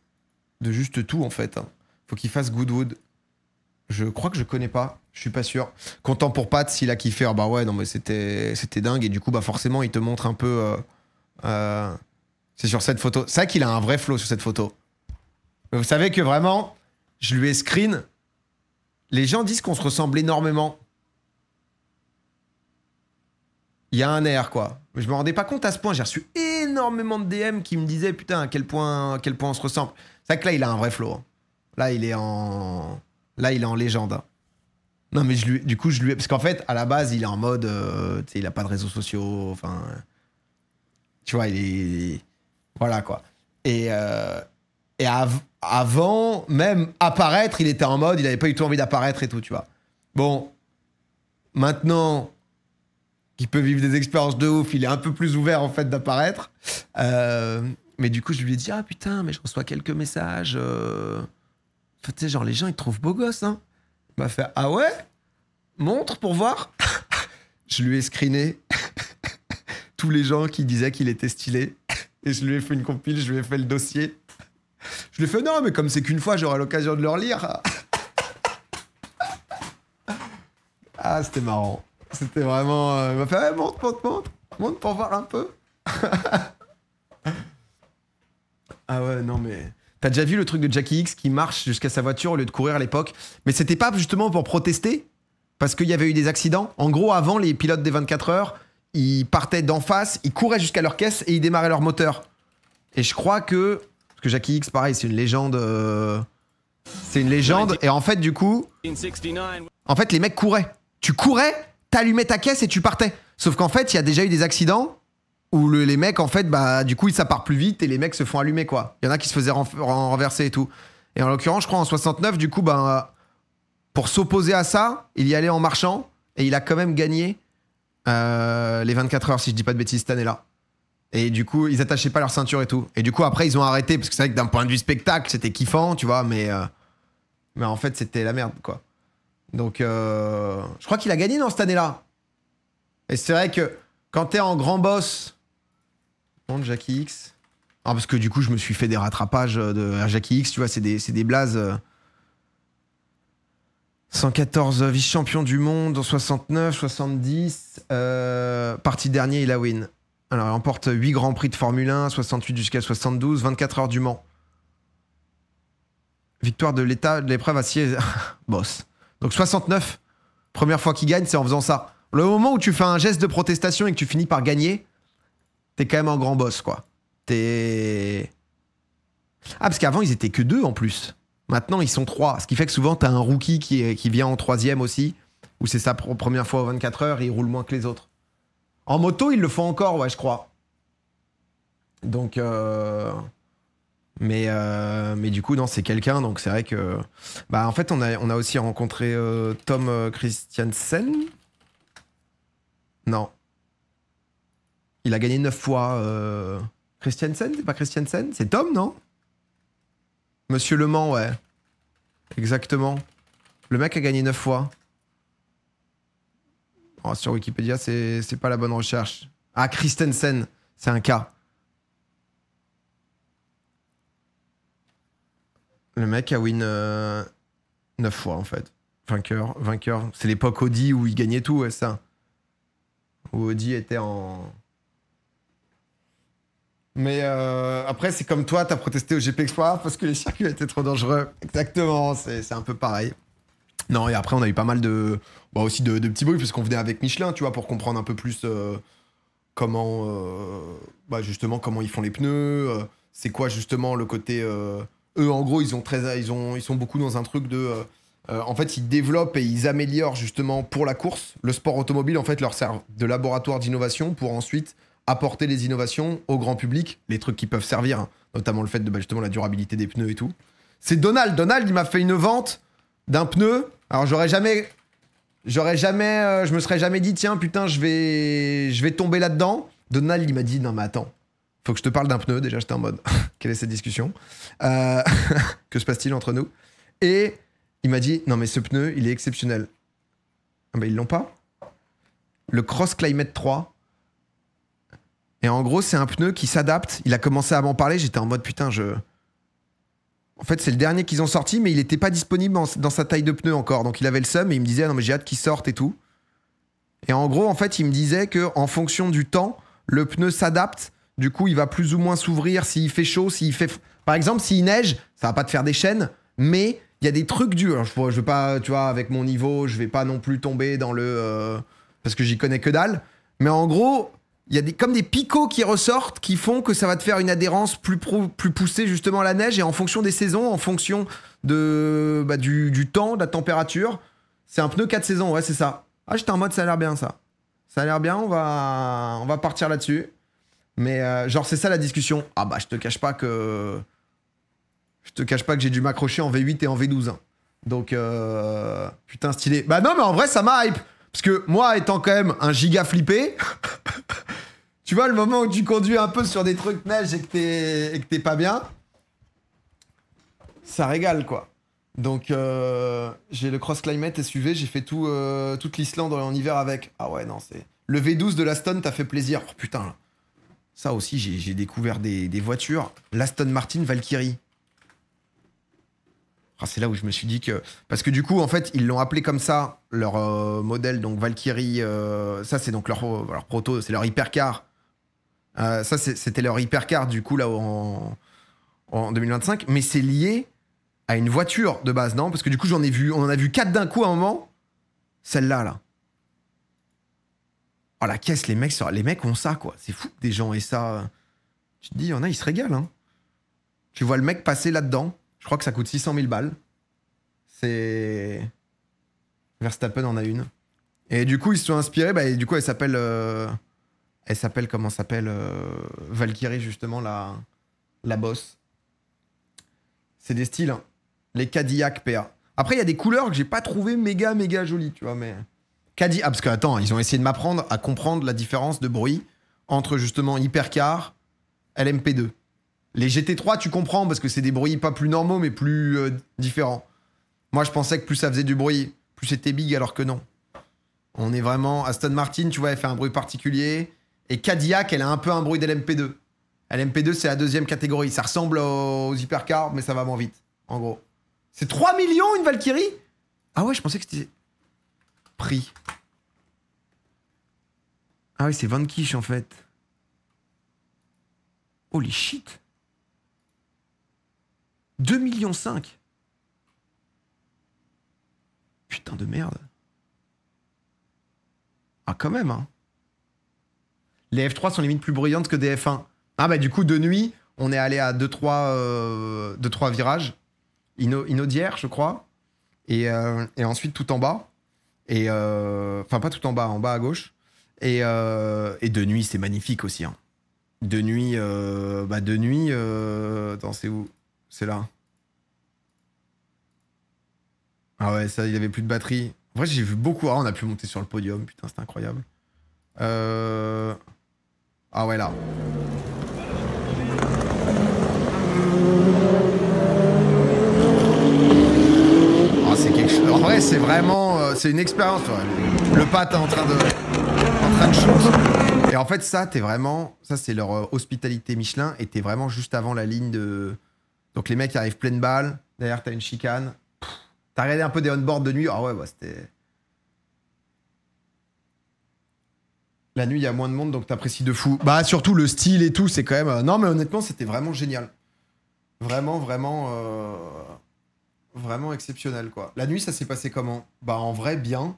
De juste tout en fait. Faut qu'il fasse Goodwood. Je crois que je connais pas, je suis pas sûr. Content pour Pat s'il a kiffé. Ah bah ouais, non mais c'était dingue. Et du coup, bah forcément, il te montre un peu. C'est sur cette photo. C'est vrai qu'il a un vrai flow sur cette photo. Mais vous savez que vraiment, je lui ai screen. Les gens disent qu'on se ressemble énormément. Il y a un air, quoi. Mais je me rendais pas compte à ce point. J'ai reçu énormément de DM qui me disaient putain, à quel point on se ressemble. C'est vrai que là, il a un vrai flow. Hein. Là, il est en légende. Hein. Non, mais du coup, je lui ai... Parce qu'en fait, à la base, il est en mode... tu sais, il a pas de réseaux sociaux. Enfin... Tu vois, il est... Voilà, quoi. Et avant, même apparaître, il était en mode... Il avait pas du tout envie d'apparaître et tout, tu vois. Bon. Maintenant... qu'il peut vivre des expériences de ouf, il est un peu plus ouvert, en fait, d'apparaître. Mais du coup, je lui ai dit, ah putain, mais je reçois quelques messages... Tu sais, genre, les gens, ils te trouvent beau gosse, hein. Il m'a fait, ah ouais? Montre pour voir. Je lui ai screené tous les gens qui disaient qu'il était stylé. Et je lui ai fait une compile, je lui ai fait le dossier. Je lui ai fait, non, mais comme c'est qu'une fois, j'aurai l'occasion de le relire. Ah, c'était marrant. C'était vraiment... il m'a fait, ouais, montre pour voir un peu. Ah ouais, non, mais... T'as déjà vu le truc de Jackie X qui marche jusqu'à sa voiture au lieu de courir à l'époque? Mais c'était pas justement pour protester? Parce qu'il y avait eu des accidents? En gros, avant, les pilotes des 24 heures, ils partaient d'en face, ils couraient jusqu'à leur caisse et ils démarraient leur moteur. Et je crois que... Parce que Jackie X, pareil, c'est une légende... C'est une légende. Et en fait, du coup... En fait, les mecs couraient. Tu courais, t'allumais ta caisse et tu partais. Sauf qu'en fait, il y a déjà eu des accidents... où les mecs, en fait, bah, du coup, ça part plus vite et les mecs se font allumer, quoi. Il y en a qui se faisaient renverser et tout. Et en l'occurrence, je crois, en 69, du coup, bah, pour s'opposer à ça, il y allait en marchant et il a quand même gagné les 24 heures, si je dis pas de bêtises, cette année-là. Et du coup, ils attachaient pas leur ceinture et tout. Et du coup, après, ils ont arrêté parce que c'est vrai que d'un point de vue spectacle, c'était kiffant, tu vois, mais en fait, c'était la merde, quoi. Donc, je crois qu'il a gagné dans cette année-là. Et c'est vrai que quand t'es en grand boss... Jackie X. Ah, parce que du coup, je me suis fait des rattrapages de Jackie X, tu vois, c'est des blazes. 114 vice-champion du monde en 69, 70. Parti dernier, il a win. Alors, il remporte 8 grands prix de Formule 1, 68 jusqu'à 72, 24 heures du Mans. Victoire de l'épreuve à Siège. Boss. Donc 69, première fois qu'il gagne, c'est en faisant ça. Le moment où tu fais un geste de protestation et que tu finis par gagner, t'es quand même un grand boss, quoi. T'es... Ah, parce qu'avant, ils étaient que 2 en plus. Maintenant, ils sont 3. Ce qui fait que souvent, t'as un rookie qui vient en 3e aussi, où c'est sa première fois aux 24 heures et il roule moins que les autres. En moto, ils le font encore, ouais, je crois. Donc... Mais du coup, non, c'est quelqu'un, donc c'est vrai que... Bah, en fait, on a aussi rencontré Tom Christiansen. Non. Il a gagné 9 fois. Christiansen, c'est pas Christiansen? C'est Tom, non? Monsieur Le Mans, ouais. Exactement. Le mec a gagné 9 fois. Oh, sur Wikipédia, c'est pas la bonne recherche. Ah, Christensen, c'est un cas. Le mec a win 9 fois, en fait. Vainqueur. C'est l'époque Audi où il gagnait tout, ouais, ça. Où Audi était en... Mais après, c'est comme toi, t'as protesté au GP Explorer parce que les circuits étaient trop dangereux. Exactement, c'est un peu pareil. Non, et après, on a eu pas mal de... Bah, aussi de petits bruits, parce qu'on venait avec Michelin, tu vois, pour comprendre un peu plus comment... bah, justement, comment ils font les pneus. C'est quoi, justement, le côté... eux, en gros, ils sont beaucoup dans un truc de... en fait, ils développent et ils améliorent, justement, pour la course. Le sport automobile, en fait, leur sert de laboratoire d'innovation pour ensuite... apporter les innovations au grand public, les trucs qui peuvent servir, hein, notamment le fait de bah, justement la durabilité des pneus et tout. C'est Donald. Donald, il m'a fait une vente d'un pneu. Alors je me serais jamais dit tiens putain je vais tomber là-dedans. Donald, il m'a dit non mais attends, faut que je te parle d'un pneu. Déjà j'étais en mode quelle est cette discussion que se passe-t-il entre nous? Et il m'a dit non mais ce pneu il est exceptionnel. Ah bah ils l'ont pas. Le Cross Climate 3. Et en gros, c'est un pneu qui s'adapte. Il a commencé à m'en parler. J'étais en mode, putain, En fait, c'est le dernier qu'ils ont sorti, mais il n'était pas disponible dans sa taille de pneu encore. Donc, il avait le seum et il me disait, ah non, mais j'ai hâte qu'il sorte et tout. Et en gros, en fait, il me disait qu'en fonction du temps, le pneu s'adapte. Du coup, il va plus ou moins s'ouvrir s'il fait chaud, s'il fait... Par exemple, s'il neige, ça va pas te faire des chaînes, mais il y a des trucs durs. Alors, je vais pas, tu vois, avec mon niveau, je vais pas non plus tomber dans le... parce que j'y connais que dalle. Mais en gros... Il y a comme des picots qui ressortent qui font que ça va te faire une adhérence plus poussée justement à la neige et en fonction des saisons, en fonction de, bah, du temps, de la température. C'est un pneu 4 saisons, ouais c'est ça. Ah j'étais en mode ça a l'air bien ça. Ça a l'air bien, on va partir là-dessus. Mais genre c'est ça la discussion. Ah bah je te cache pas que j'ai dû m'accrocher en V8 et en V12. Hein. Donc putain stylé. Bah non mais en vrai ça m'a hype. Parce que moi étant quand même un giga flippé... Tu vois, le moment où tu conduis un peu sur des trucs neige et que t'es pas bien, ça régale, quoi. Donc, j'ai le Cross Climate SUV, j'ai fait toute l'Islande en hiver avec. Ah ouais, non, c'est... Le V12 de l'Aston t'a fait plaisir. Oh putain, ça aussi, j'ai découvert des voitures. L'Aston Martin Valkyrie. Ah, c'est là où je me suis dit que... Parce que du coup, en fait, ils l'ont appelé comme ça, leur modèle, donc Valkyrie... ça, c'est donc leur proto, c'est leur hypercar. Ça, c'était leur hypercar, du coup, là, en 2025. Mais c'est lié à une voiture de base, non? Parce que du coup, on en a vu 4 d'un coup à un moment. Celle-là, là. Oh, la caisse, les mecs ont ça, quoi. C'est fou que des gens aient ça. Tu te dis, il y en a, ils se régalent, hein. Tu vois le mec passer là-dedans. Je crois que ça coûte 600 000 balles. C'est... Verstappen en a une. Et du coup, ils se sont inspirés. Bah, et du coup, elle s'appelle... comment s'appelle Valkyrie, justement, la boss. C'est des styles, hein. Les Cadillac PA. Après, il y a des couleurs que j'ai pas trouvées méga jolies, tu vois, mais... Cadillac... Ah, parce que, attends, ils ont essayé de m'apprendre à comprendre la différence de bruit entre, justement, Hypercar, LMP2. Les GT3, tu comprends, parce que c'est des bruits pas plus normaux, mais plus différents. Moi, je pensais que plus ça faisait du bruit, plus c'était big, alors que non. On est vraiment... Aston Martin, tu vois, elle fait un bruit particulier... Et Cadillac, elle a un peu un bruit d'LMP2. LMP2, c'est la deuxième catégorie. Ça ressemble aux hypercars, mais ça va moins vite, en gros. C'est 3 millions une Valkyrie? Ah ouais, je pensais que c'était... Prix. Ah oui, c'est 20 quiches en fait. Holy shit. 2,5 millions. Putain de merde. Ah quand même, hein. Les F3 sont limite plus bruyantes que des F1. Ah bah du coup, de nuit, on est allé à 2-3 virages. Inaudière, je crois. Et ensuite, tout en bas. Enfin, pas tout en bas à gauche. Et de nuit, c'est magnifique aussi. Hein. De nuit, attends, c'est où? C'est là. Ah ouais, ça, il avait plus de batterie. En vrai, j'ai vu beaucoup. Ah, on a pu monter sur le podium. Putain, c'était incroyable. Ah ouais, là. Oh, c'est quelque chose. En vrai, c'est vraiment. C'est une expérience. Ouais. Le pat est en train de shoot. Et en fait, ça, t'es vraiment. Ça, c'est leur hospitalité Michelin. Et t'es vraiment juste avant la ligne de. Donc, les mecs arrivent pleine balle. Derrière, t'as une chicane. T'as regardé un peu des on-board de nuit. Ah ouais, bah, c'était. La nuit, il y a moins de monde, donc t'apprécies de fou. Bah, surtout le style et tout, c'est quand même. Non, mais honnêtement, c'était vraiment génial. Vraiment, vraiment exceptionnel, quoi. La nuit, ça s'est passé comment? Bah, en vrai, bien.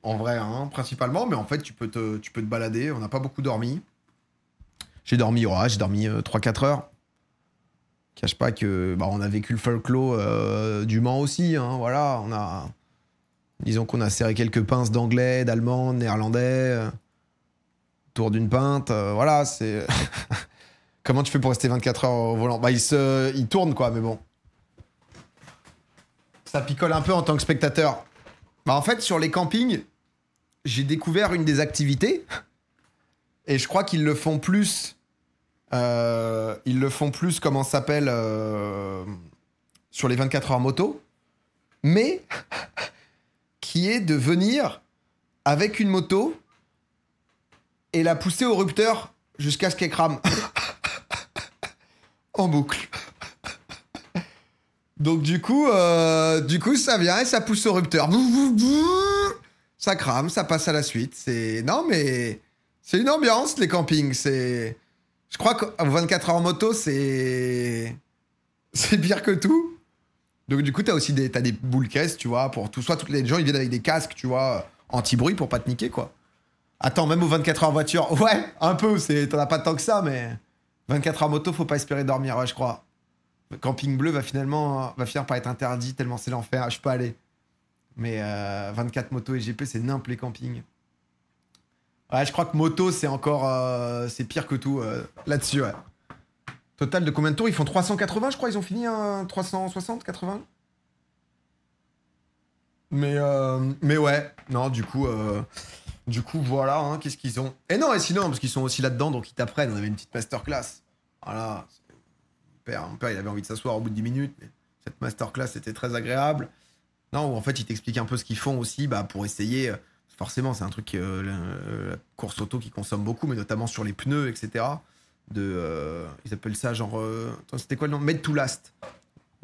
En vrai, hein, principalement, mais en fait, tu peux te balader. On n'a pas beaucoup dormi. J'ai dormi 3-4 heures. Cache pas que bah, on a vécu le folklore du Mans aussi, hein, voilà. Disons qu'on a serré quelques pinces d'anglais, d'allemand, de néerlandais. Autour d'une pinte, voilà, c'est... Comment tu fais pour rester 24 heures au volant? Bah, il tourne, quoi, mais bon. Ça picole un peu en tant que spectateur. Bah, en fait, sur les campings, j'ai découvert une des activités. Et je crois qu'ils le font plus... comment ça s'appelle sur les 24 heures moto. Mais qui est de venir avec une moto et la pousser au rupteur jusqu'à ce qu'elle crame. En boucle. Donc du coup, ça vient et ça pousse au rupteur. Ça crame, ça passe à la suite. Non mais c'est une ambiance les campings. Je crois qu'à 24 heures en moto, c'est pire que tout. Donc du coup, t'as aussi des boules caisses, tu vois, pour tout. Soit tous les gens ils viennent avec des casques, tu vois, anti-bruit pour pas te niquer quoi. Attends, même aux 24 heures en voiture, ouais, un peu, t'en as pas tant que ça, mais 24 heures en moto, faut pas espérer dormir, ouais, je crois. Le camping bleu va finir par être interdit tellement c'est l'enfer, je peux aller. Mais 24 motos et GP, c'est nimp les campings. Ouais, je crois que moto, c'est encore, c'est pire que tout là-dessus, ouais. Total de combien de tours? Ils font 380, je crois, ils ont fini 360, 80. Mais ouais, non, du coup, voilà, hein, qu'est-ce qu'ils ont. Et non, et sinon, parce qu'ils sont aussi là-dedans, donc ils t'apprennent. On avait une petite masterclass. Voilà. Mon père, il avait envie de s'asseoir au bout de 10 minutes, mais cette masterclass était très agréable. Non, où en fait, ils t'expliquent un peu ce qu'ils font aussi bah, pour essayer. Forcément, c'est un truc, la course auto qui consomme beaucoup, mais notamment sur les pneus, etc. Ils appellent ça genre. Attends, c'était quoi le nom? Made to last.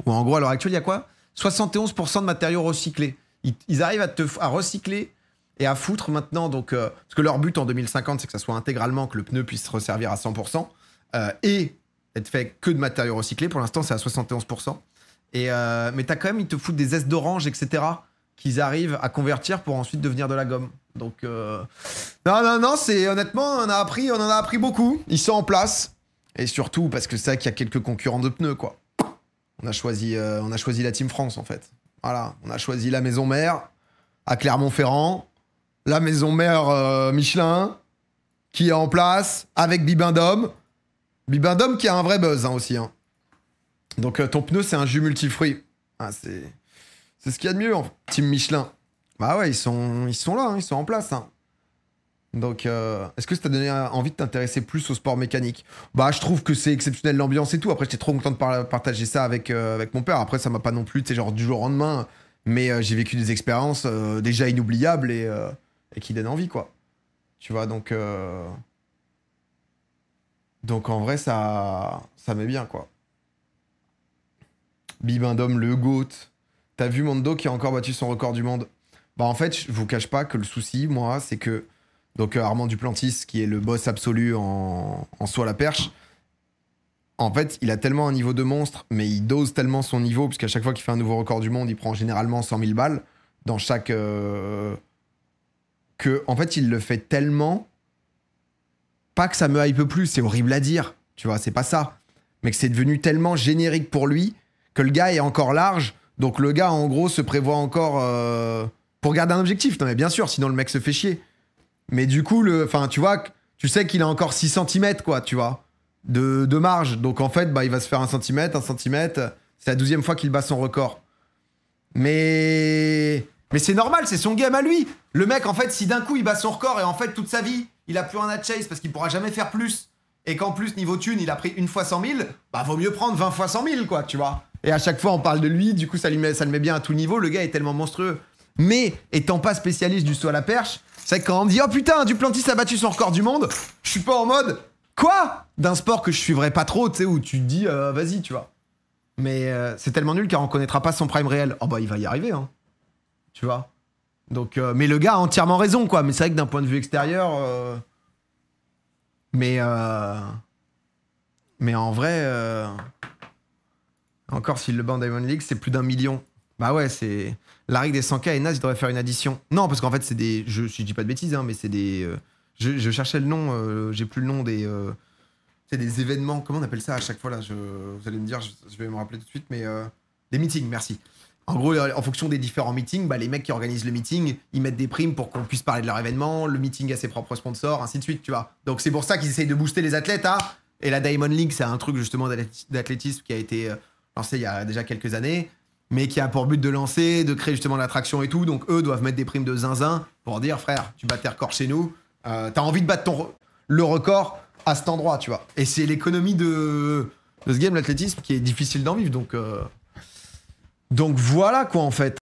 Ou en gros, à l'heure actuelle, il y a quoi? 71% de matériaux recyclés. Ils arrivent à recycler et à foutre maintenant, donc, parce que leur but en 2050, c'est que ça soit intégralement, que le pneu puisse se resservir à 100%, et être fait que de matériaux recyclés. Pour l'instant, c'est à 71%. Mais t'as quand même, ils te foutent des zestes d'orange, etc., qu'ils arrivent à convertir pour ensuite devenir de la gomme. Donc, non, c'est honnêtement, on en a appris beaucoup. Ils sont en place. Et surtout, parce que c'est vrai qu'il y a quelques concurrents de pneus, quoi. On a choisi la Team France, en fait. Voilà, on a choisi la maison mère à Clermont-Ferrand, la maison mère Michelin, qui est en place, avec Bibendum. Bibendum qui a un vrai buzz, hein, aussi. Hein. Donc, ton pneu, c'est un jus multifruits. Ah, c'est ce qu'il y a de mieux, en Team Michelin. Bah ouais, ils sont là, hein, ils sont en place. Hein. Donc, est-ce que ça t'a donné envie de t'intéresser plus au sport mécanique? Bah, je trouve que c'est exceptionnel l'ambiance et tout. Après, j'étais trop content de partager ça avec mon père. Après, ça m'a pas non plus, tu sais, genre du jour au lendemain. Mais j'ai vécu des expériences déjà inoubliables et qui donnent envie, quoi. Tu vois, donc Donc en vrai, ça met bien, quoi. Bibendum, le GOAT. T'as vu Mondo qui a encore battu son record du monde? Bah en fait, je vous cache pas que le souci, moi, c'est que... Donc Armand Duplantis, qui est le boss absolu en saut à la perche, en fait, il a tellement un niveau de monstre, mais il dose tellement son niveau, puisqu'à chaque fois qu'il fait un nouveau record du monde, il prend généralement 100 000 balles dans chaque... Que, en fait, il le fait tellement... Pas que ça me hype plus, c'est horrible à dire, tu vois, c'est pas ça. Mais que c'est devenu tellement générique pour lui que le gars est encore large. Donc le gars, en gros, se prévoit encore pour garder un objectif. Non mais bien sûr, sinon le mec se fait chier. Mais du coup, enfin, tu vois, tu sais qu'il a encore 6 cm, quoi, tu vois, de marge. Donc en fait, bah, il va se faire 1 cm, 1 cm. C'est la 12e fois qu'il bat son record. Mais c'est normal, c'est son game à lui. Le mec, en fait, si d'un coup il bat son record et en fait toute sa vie, il a plus rien à chase parce qu'il pourra jamais faire plus. Et qu'en plus, niveau thune, il a pris une fois 100 000, bah vaut mieux prendre 20 fois 100 000, quoi, tu vois. Et à chaque fois, on parle de lui, du coup, ça le met bien à tout niveau. Le gars est tellement monstrueux. Mais, étant pas spécialiste du saut à la perche, c'est que quand on me dit « Oh putain, Duplantis a battu son record du monde », je suis pas en mode « Quoi ?» d'un sport que je suivrais pas trop, tu sais, où tu te dis Vas-y, tu vois. Mais c'est tellement nul qu'on reconnaîtra pas son prime réel. Oh bah, il va y arriver, hein. Tu vois. Donc, mais le gars a entièrement raison, quoi. Mais c'est vrai que d'un point de vue extérieur... Mais en vrai, encore s'il le bat en Diamond League, c'est plus d'1 million. Bah ouais, c'est... La règle des 100K et naze, il devrait faire une addition. Non, parce qu'en fait, c'est des... Je dis pas de bêtises, hein, mais c'est des... Je cherchais le nom, j'ai plus le nom des... C'est des événements, comment on appelle ça à chaque fois là vous allez me dire, je vais me rappeler tout de suite, mais... Des meetings, merci. En gros, en fonction des différents meetings, bah, les mecs qui organisent le meeting, ils mettent des primes pour qu'on puisse parler de leur événement, le meeting a ses propres sponsors, ainsi de suite, tu vois. Donc c'est pour ça qu'ils essayent de booster les athlètes, hein. Et la Diamond League, c'est un truc justement d'athlétisme qui a été lancé il y a déjà quelques années, mais qui a pour but de lancer, de créer justement l'attraction et tout. Donc eux doivent mettre des primes de zinzin pour dire, frère, tu bats tes records chez nous, t'as envie de battre le record à cet endroit, tu vois. Et c'est l'économie de ce game, l'athlétisme, qui est difficile d'en vivre, donc voilà quoi en fait.